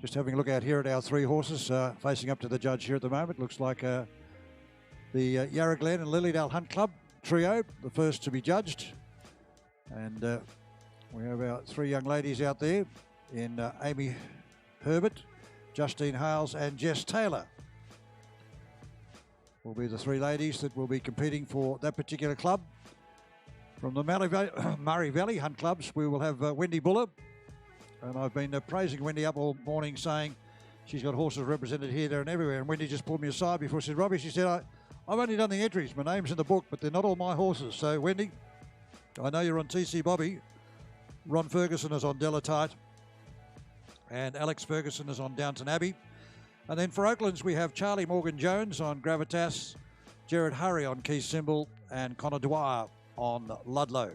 Just having a look out here at our three horses facing up to the judge here at the moment. Looks like the Yarra Glen and Lilydale Hunt Club trio, the first to be judged. And we have our three young ladies out there in Amy Herbert, Justine Hales and Jess Taylor. Will be the three ladies that will be competing for that particular club. From the Murray Valley Hunt Clubs, we will have Wendy Buller. And I've been praising Wendy up all morning, saying she's got horses represented here, there and everywhere. And Wendy just pulled me aside before she said, Robbie, she said, I've only done the entries. My name's in the book, but they're not all my horses. So, Wendy, I know you're on TC Bobby. Ron Ferguson is on Delatite. And Alex Ferguson is on Downton Abbey. And then for Oaklands, we have Charlie Morgan-Jones on Gravitas, Gerard Hurry on Key Symbol, and Connor Dwyer on Ludlow.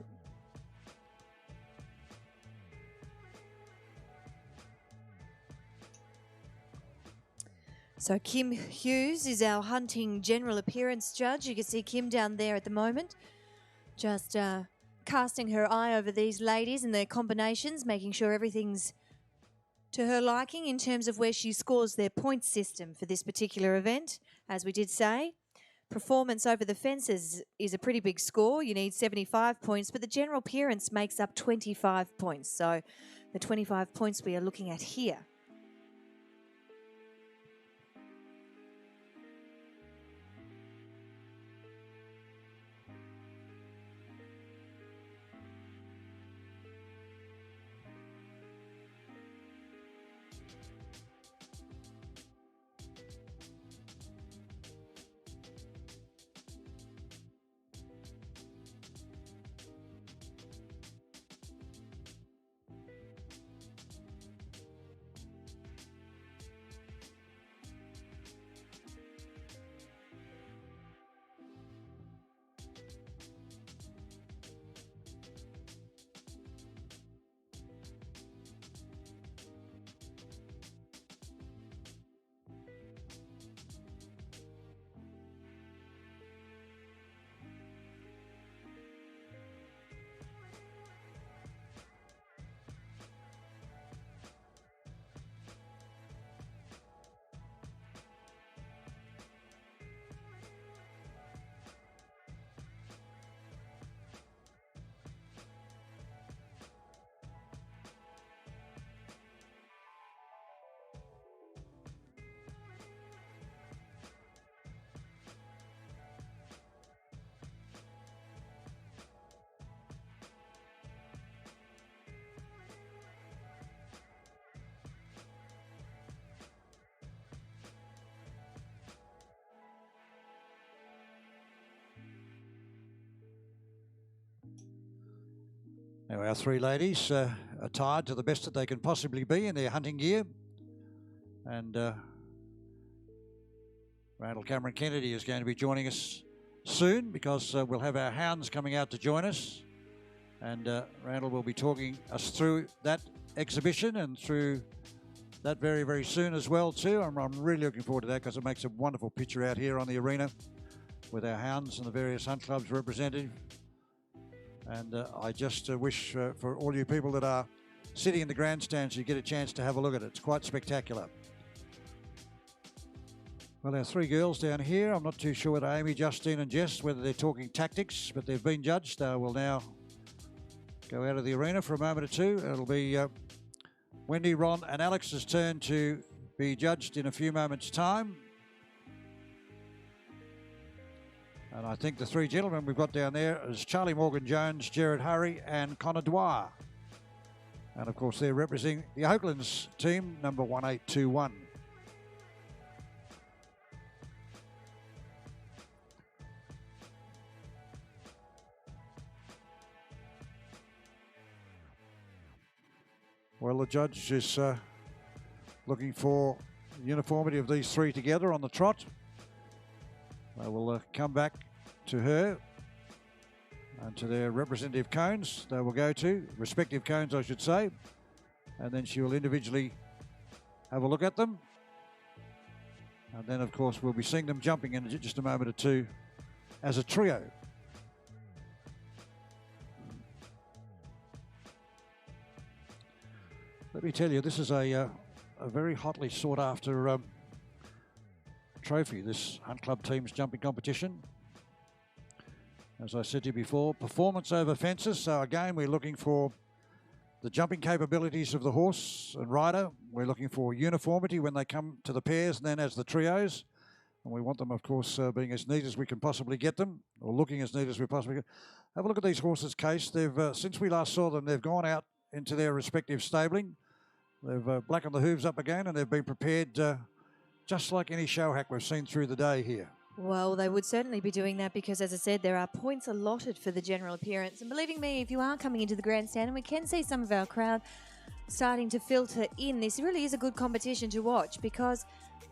So Kim Hughes is our hunting general appearance judge. You can see Kim down there at the moment, just casting her eye over these ladies and their combinations, making sure everything's to her liking in terms of where she scores their point system for this particular event. As we did say, performance over the fences is a pretty big score. You need 75 points, but the general appearance makes up 25 points. So the 25 points we are looking at here. Now our three ladies attired to the best that they can possibly be in their hunting gear. And Randall Cameron Kennedy is going to be joining us soon, because we'll have our hounds coming out to join us. And Randall will be talking us through that exhibition and through that very, very soon as well too. I'm really looking forward to that, because it makes a wonderful picture out here on the arena with our hounds and the various hunt clubs represented. And I just wish for all you people that are sitting in the grandstands, you get a chance to have a look at it. It's quite spectacular. Well, our three girls down here, I'm not too sure whether Amy, Justine and Jess, whether they're talking tactics, but they've been judged. They will now go out of the arena for a moment or two. It'll be Wendy, Ron and Alex's turn to be judged in a few moments' time. And I think the three gentlemen we've got down there is Charlie Morgan-Jones, Gerard Hurry and Connor Dwyer. And of course they're representing the Oaklands team, number 1821. Well, the judge is looking for uniformity of these three together on the trot. They will come back to her and to their representative cones. They will go to respective cones, I should say, and then she will individually have a look at them. And then, of course, we'll be seeing them jumping in just a moment or two as a trio. Let me tell you, this is a a very hotly sought after trophy, this Hunt Club team's jumping competition. As I said to you before, performance over fences. So again, we're looking for the jumping capabilities of the horse and rider. We're looking for uniformity when they come to the pairs and then as the trios. And we want them, of course, being as neat as we can possibly get them, or looking as neat as we possibly can. Have a look at these horses, Case. They've since we last saw them, they've gone out into their respective stabling. They've blackened the hooves up again, and they've been prepared just like any show hack we've seen through the day here. Well, they would certainly be doing that because, as I said, there are points allotted for the general appearance. And believing me, if you are coming into the grandstand, and we can see some of our crowd starting to filter in, this really is a good competition to watch because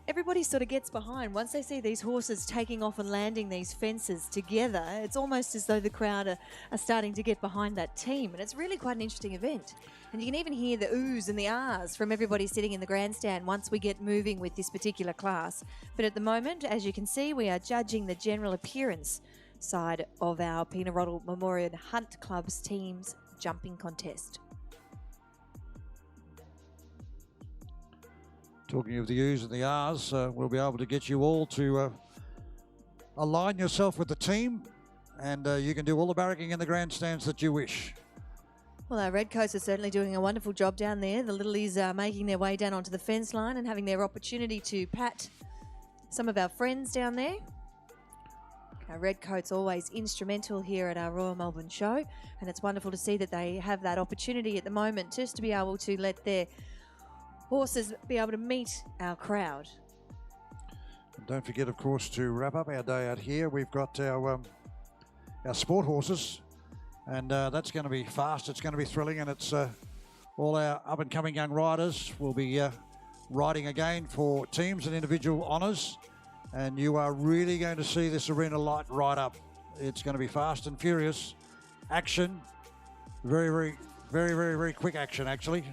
everybody sort of gets behind. Once they see these horses taking off and landing these fences together, it's almost as though the crowd are starting to get behind that team. And it's really quite an interesting event. And you can even hear the oohs and the ahs from everybody sitting in the grandstand once we get moving with this particular class. But at the moment, as you can see, we are judging the general appearance side of our Penaroddle Memorial Hunt Club's team's jumping contest. Talking of the oohs and the ahs, we'll be able to get you all to align yourself with the team, and you can do all the barracking in the grandstands that you wish. Well, our Redcoats are certainly doing a wonderful job down there. The Littlies are making their way down onto the fence line and having their opportunity to pat some of our friends down there. Our Redcoats always instrumental here at our Royal Melbourne show, and it's wonderful to see that they have that opportunity at the moment just to be able to let their horses be able to meet our crowd. And don't forget, of course, to wrap up our day out here, we've got our sport horses, and that's going to be fast, it's going to be thrilling, and it's all our up-and-coming young riders will be riding again for teams and individual honours, and you are really going to see this arena light right up. It's going to be fast and furious action, very quick action, actually.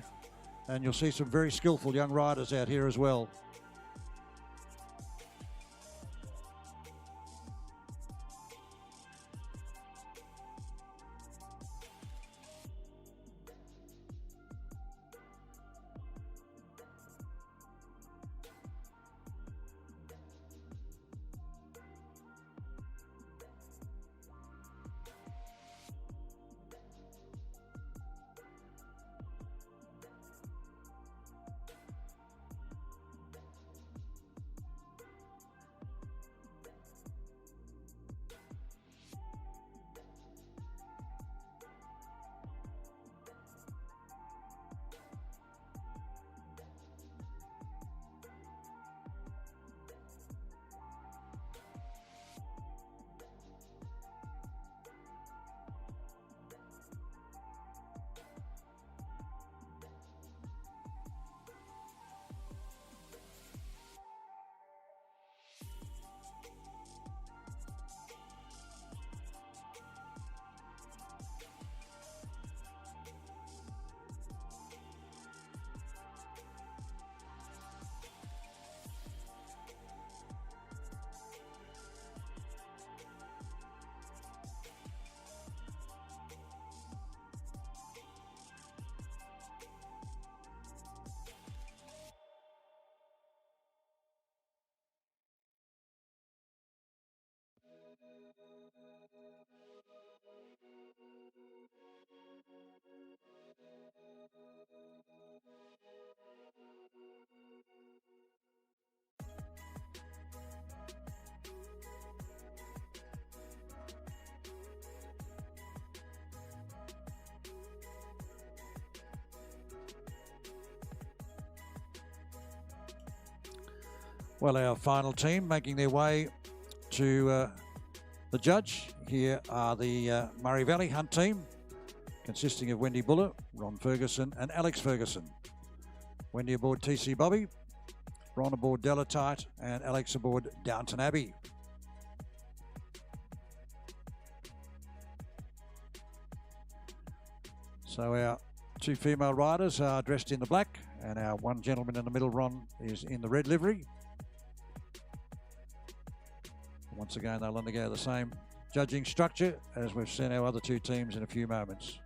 And you'll see some very skillful young riders out here as well. Well, our final team making their way to the judge. Here are the Murray Valley Hunt team, consisting of Wendy Buller, Ron Ferguson and Alex Ferguson. Wendy aboard TC Bobby, Ron aboard Delatite and Alex aboard Downton Abbey. So our two female riders are dressed in the black, and our one gentleman in the middle, Ron, is in the red livery. Once again, they'll undergo the same judging structure as we've seen our other two teams in a few moments.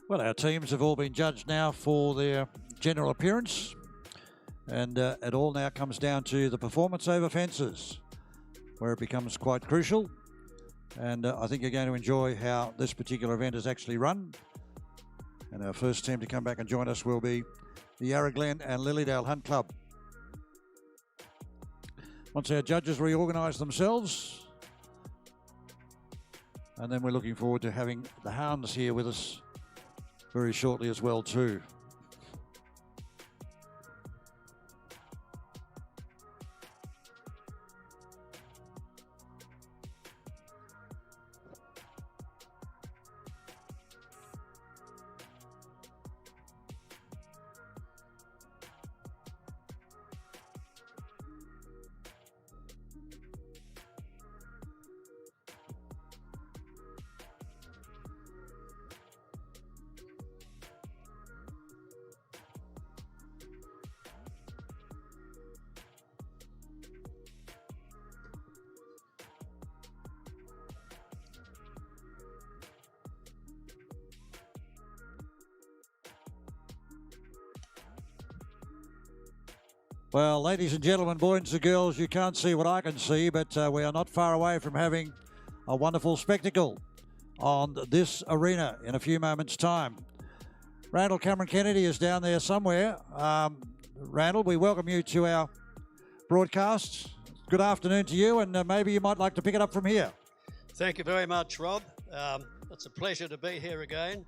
Well, our teams have all been judged now for their general appearance, and it all now comes down to the performance over fences, where it becomes quite crucial. And I think you're going to enjoy how this particular event is actually run. And our first team to come back and join us will be the Yarra Glen and Lilydale Hunt Club. Once our judges reorganise themselves, and then we're looking forward to having the hounds here with us very shortly as well too. Well, ladies and gentlemen, boys and girls, you can't see what I can see, but we are not far away from having a wonderful spectacle on this arena in a few moments' time. Randall Cameron Kennedy is down there somewhere. Randall, we welcome you to our broadcast. Good afternoon to you, and maybe you might like to pick it up from here. Thank you very much, Rob. It's a pleasure to be here again.